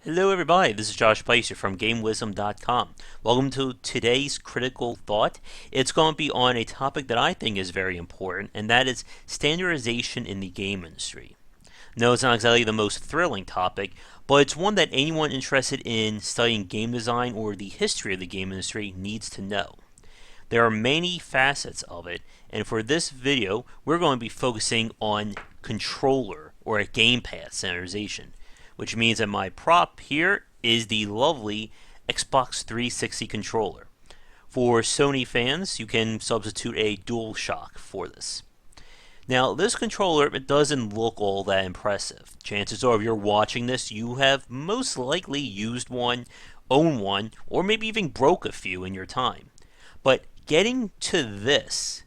Hello everybody, this is Josh Bycer from GameWisdom.com. Welcome to today's Critical Thought. It's going to be on a topic that I think is very important, and that is standardization in the game industry. No, it's not exactly the most thrilling topic, but it's one that anyone interested in studying game design or the history of the game industry needs to know. There are many facets of it, and for this video, we're going to be focusing on controller or a gamepad standardization, which means that my prop here is the lovely Xbox 360 controller. For Sony fans, you can substitute a DualShock for this. Now, this controller, it doesn't look all that impressive. Chances are if you're watching this, you have most likely used one, owned one, or maybe even broke a few in your time. But getting to this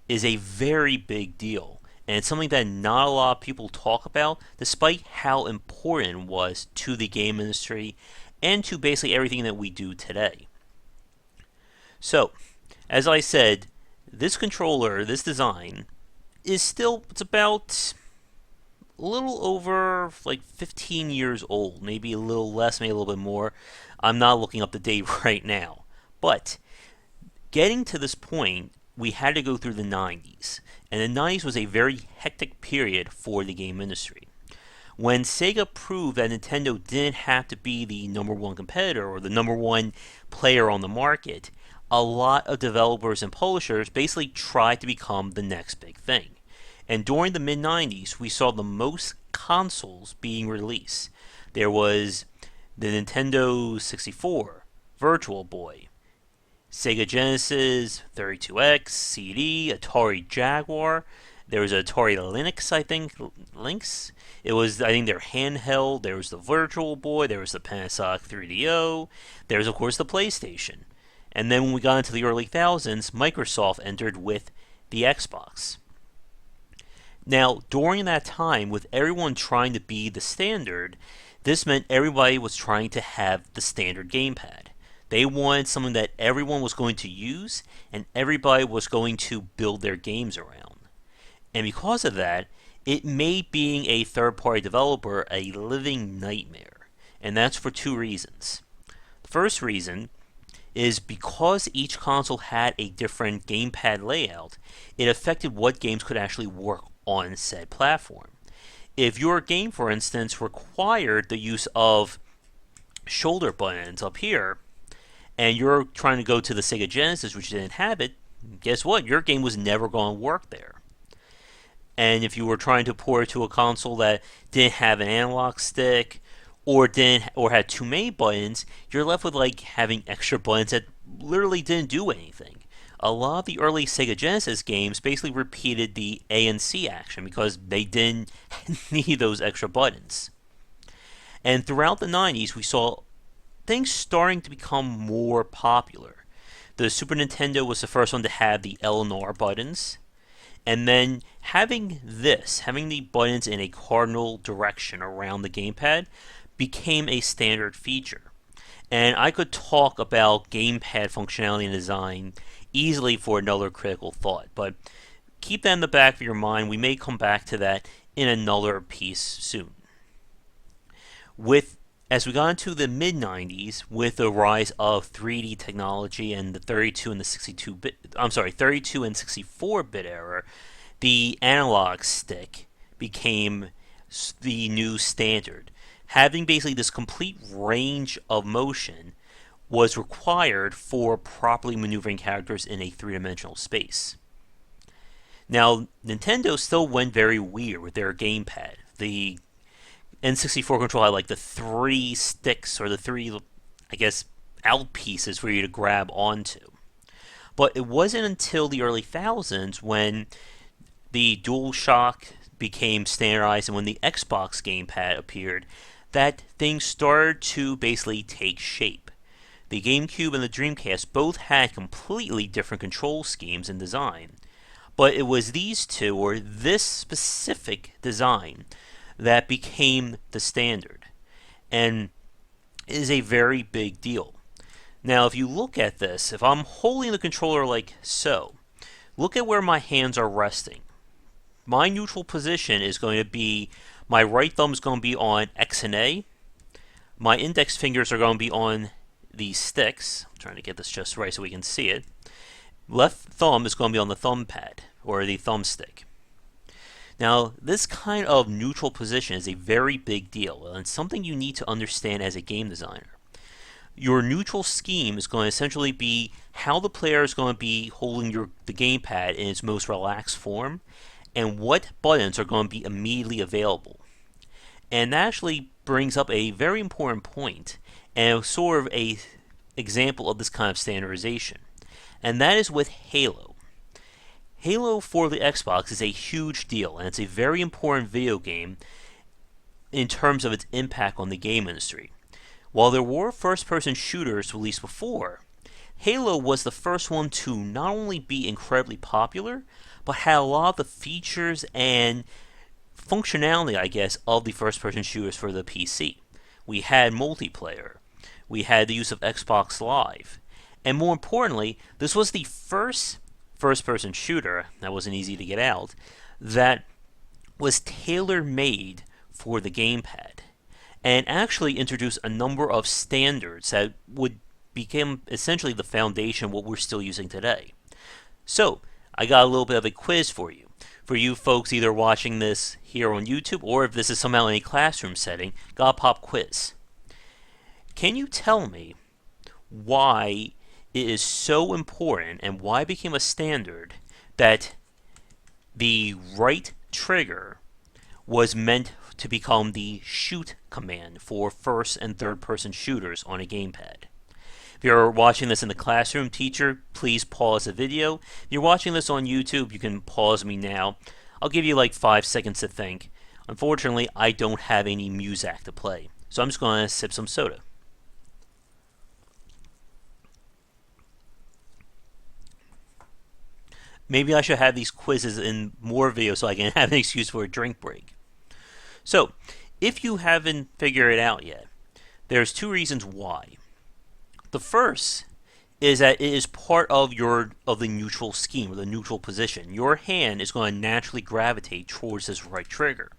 is a very big deal. And it's something that not a lot of people talk about, despite how important it was to the game industry and to basically everything that we do today. So, as I said, this controller, this design, is still, it's about a little over like 15 years old, maybe a little less, maybe a little bit more. I'm not looking up the date right now. But getting to this point, we had to go through the 90s. And the 90s was a very hectic period for the game industry. When Sega proved that Nintendo didn't have to be the number one competitor or the number one player on the market, a lot of developers and publishers basically tried to become the next big thing. And during the mid-90s, we saw the most consoles being released. There was the Nintendo 64, Virtual Boy, Sega Genesis, 32X, CD, Atari Jaguar. There was Atari Lynx, I think, Lynx. It was, I think, their handheld. There was the Virtual Boy. There was the Panasonic 3DO. There was, of course, the PlayStation. And then when we got into the early thousands, Microsoft entered with the Xbox. Now, during that time, with everyone trying to be the standard, this meant everybody was trying to have the standard gamepad. They wanted something that everyone was going to use and everybody was going to build their games around. And because of that, it made being a third-party developer a living nightmare. And that's for two reasons. The first reason is because each console had a different gamepad layout, it affected what games could actually work on said platform. If your game, for instance, required the use of shoulder buttons up here, and you're trying to go to the Sega Genesis, which didn't have it, guess what? Your game was never going to work there. And if you were trying to port it to a console that didn't have an analog stick or had too many buttons, you're left with like having extra buttons that literally didn't do anything. A lot of the early Sega Genesis games basically repeated the A and C action because they didn't need those extra buttons. And throughout the 90s, we saw things starting to become more popular. The Super Nintendo was the first one to have the L and R buttons, and then having the buttons in a cardinal direction around the gamepad became a standard feature. And I could talk about gamepad functionality and design easily for another critical thought, but keep that in the back of your mind. We may come back to that in another piece soon. As we got into the mid-90s, with the rise of 3D technology and the 32 and 64-bit era, the analog stick became the new standard. Having basically this complete range of motion was required for properly maneuvering characters in a three-dimensional space. Now, Nintendo still went very weird with their gamepad. The N64 control had like the three sticks or the three, I guess, out pieces for you to grab onto. But it wasn't until the early thousands when the DualShock became standardized and when the Xbox gamepad appeared that things started to basically take shape. The GameCube and the Dreamcast both had completely different control schemes and design. But it was these two, or this specific design, that became the standard, and it is a very big deal. Now, if you look at this, if I'm holding the controller like so, look at where my hands are resting. My neutral position is going to be, my right thumb is going to be on X and A, My index fingers are going to be on these sticks. I'm trying to get this just right so we can see it. Left thumb is going to be on the thumb pad, or the thumbstick. Now, this kind of neutral position is a very big deal, and it's something you need to understand as a game designer. Your neutral scheme is going to essentially be how the player is going to be holding the gamepad in its most relaxed form, and what buttons are going to be immediately available. And that actually brings up a very important point, and sort of a example of this kind of standardization. And that is with Halo. Halo for the Xbox is a huge deal, and it's a very important video game in terms of its impact on the game industry. While there were first-person shooters released before, Halo was the first one to not only be incredibly popular, but had a lot of the features and functionality, I guess, of the first-person shooters for the PC. We had multiplayer. We had the use of Xbox Live. And more importantly, this was the first-person shooter, that wasn't easy to get out, that was tailor-made for the gamepad, and actually introduced a number of standards that would become essentially the foundation of what we're still using today. So, I got a little bit of a quiz for you. For you folks either watching this here on YouTube, or if this is somehow in a classroom setting, got a pop quiz. Can you tell me why it is so important and why it became a standard that the right trigger was meant to become the shoot command for first and third person shooters on a gamepad? If you're watching this in the classroom, teacher, please pause the video. If you're watching this on YouTube, you can pause me now. I'll give you like 5 seconds to think. Unfortunately, I don't have any music to play, so I'm just going to sip some soda. Maybe I should have these quizzes in more videos so I can have an excuse for a drink break. So, if you haven't figured it out yet, there's 2 reasons why. The first is that it is part of the neutral scheme, or the neutral position. Your hand is going to naturally gravitate towards this right trigger,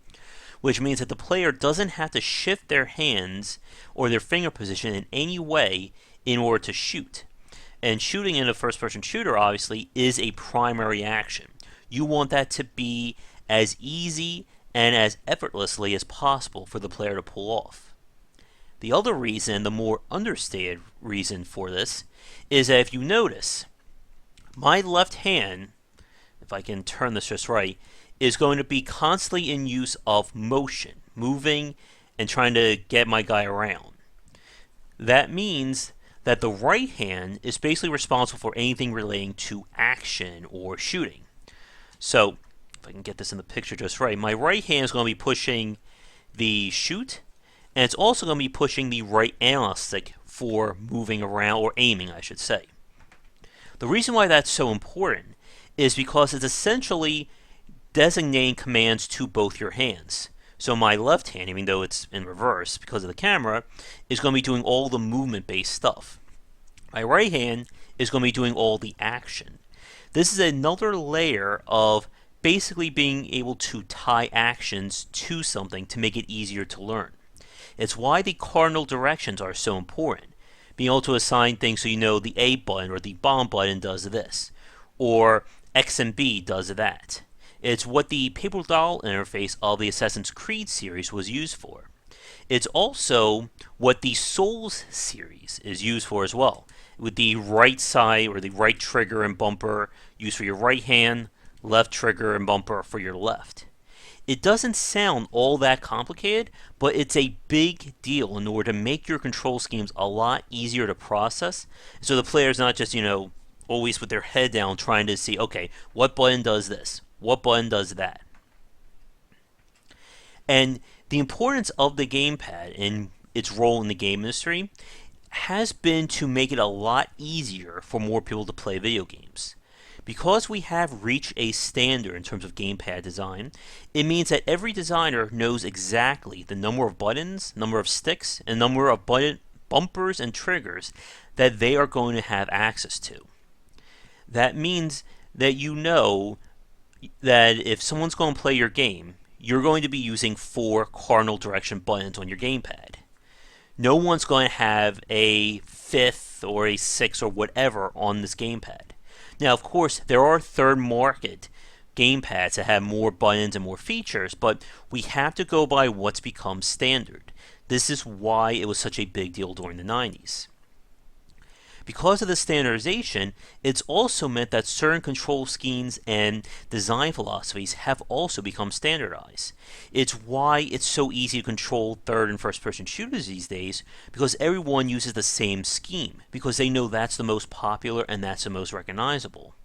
which means that the player doesn't have to shift their hands or their finger position in any way in order to shoot. And shooting in a first-person shooter, obviously, is a primary action. You want that to be as easy and as effortlessly as possible for the player to pull off. The other reason, the more understated reason for this, is that if you notice, my left hand, if I can turn this just right, is going to be constantly in use of motion, moving and trying to get my guy around. That means that the right hand is basically responsible for anything relating to action or shooting. So, if I can get this in the picture just right, my right hand is going to be pushing the shoot, and it's also going to be pushing the right analog stick for moving around, or aiming, I should say. The reason why that's so important is because it's essentially designating commands to both your hands. So my left hand, even though it's in reverse because of the camera, is going to be doing all the movement-based stuff. My right hand is going to be doing all the action. This is another layer of basically being able to tie actions to something to make it easier to learn. It's why the cardinal directions are so important. Being able to assign things so you know the A button or the bomb button does this, or X and B does that. It's what the paper doll interface of the Assassin's Creed series was used for. It's also what the Souls series is used for as well, with the right side or the right trigger and bumper used for your right hand, left trigger and bumper for your left. It doesn't sound all that complicated, but it's a big deal in order to make your control schemes a lot easier to process, so the player's not just, always with their head down trying to see, okay, what button does this? What button does that? And the importance of the gamepad and its role in the game industry has been to make it a lot easier for more people to play video games. Because we have reached a standard in terms of gamepad design, it means that every designer knows exactly the number of buttons, number of sticks, and number of bumpers and triggers that they are going to have access to. That means that you know that if someone's going to play your game, you're going to be using 4 cardinal direction buttons on your gamepad. No one's going to have a 5th or a 6th or whatever on this gamepad. Now, of course, there are third market gamepads that have more buttons and more features, but we have to go by what's become standard. This is why it was such a big deal during the 90s. Because of the standardization, it's also meant that certain control schemes and design philosophies have also become standardized. It's why it's so easy to control third and first person shooters these days, because everyone uses the same scheme, because they know that's the most popular and that's the most recognizable.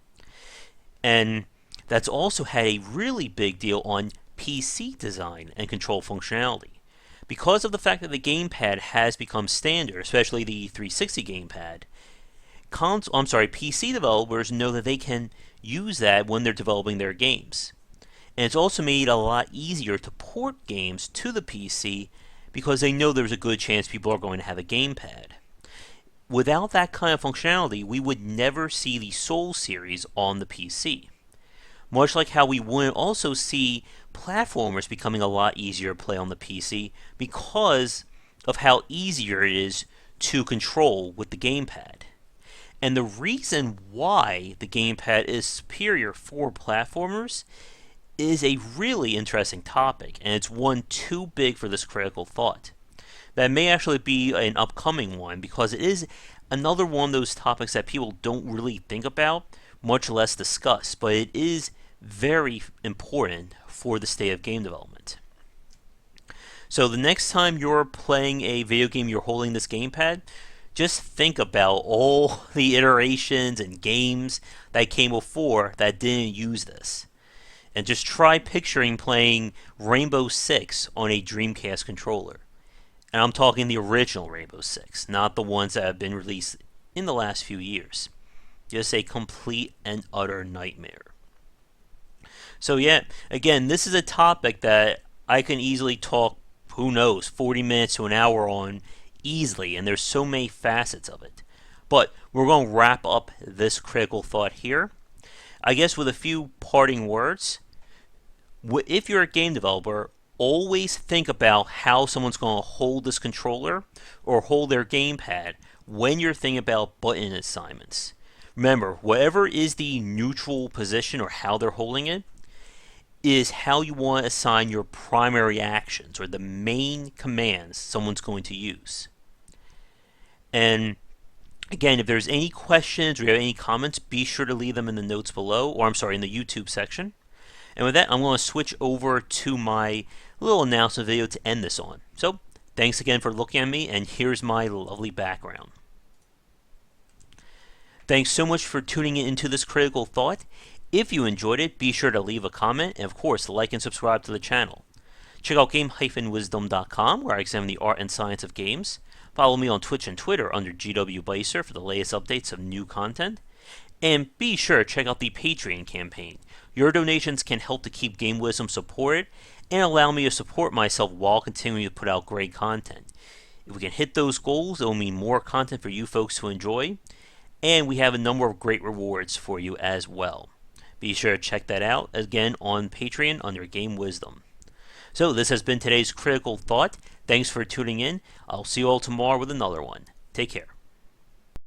And that's also had a really big deal on PC design and control functionality. Because of the fact that the gamepad has become standard, especially the 360 gamepad, PC developers know that they can use that when they're developing their games. And it's also made it a lot easier to port games to the PC because they know there's a good chance people are going to have a gamepad. Without that kind of functionality, we would never see the Soul series on the PC. Much like how we wouldn't also see platformers becoming a lot easier to play on the PC because of how easier it is to control with the gamepad. And the reason why the gamepad is superior for platformers is a really interesting topic, and it's one too big for this critical thought. That may actually be an upcoming one because it is another one of those topics that people don't really think about, much less discuss, but it is very important for the state of game development. So the next time you're playing a video game, you're holding this gamepad, just think about all the iterations and games that came before that didn't use this. And just try picturing playing Rainbow Six on a Dreamcast controller. And I'm talking the original Rainbow Six, not the ones that have been released in the last few years. Just a complete and utter nightmare. So yeah, again, this is a topic that I can easily talk, who knows, 40 minutes to an hour on easily, and there's so many facets of it. But we're going to wrap up this critical thought here. I guess with a few parting words. If you're a game developer, always think about how someone's going to hold this controller or hold their gamepad when you're thinking about button assignments. Remember, whatever is the neutral position or how they're holding it is how you want to assign your primary actions or the main commands someone's going to use. And again, if there's any questions or you have any comments, be sure to leave them in the notes below, or in the YouTube section. And with that, I'm going to switch over to my little announcement video to end this on. So, thanks again for looking at me, and here's my lovely background. Thanks so much for tuning into this critical thought. If you enjoyed it, be sure to leave a comment, and of course, like and subscribe to the channel. Check out game-wisdom.com, where I examine the art and science of games. Follow me on Twitch and Twitter under GW Bycer for the latest updates of new content. And be sure to check out the Patreon campaign. Your donations can help to keep Game Wisdom supported and allow me to support myself while continuing to put out great content. If we can hit those goals, it will mean more content for you folks to enjoy. And we have a number of great rewards for you as well. Be sure to check that out again on Patreon under Game Wisdom. So this has been today's critical thought. Thanks for tuning in. I'll see you all tomorrow with another one. Take care.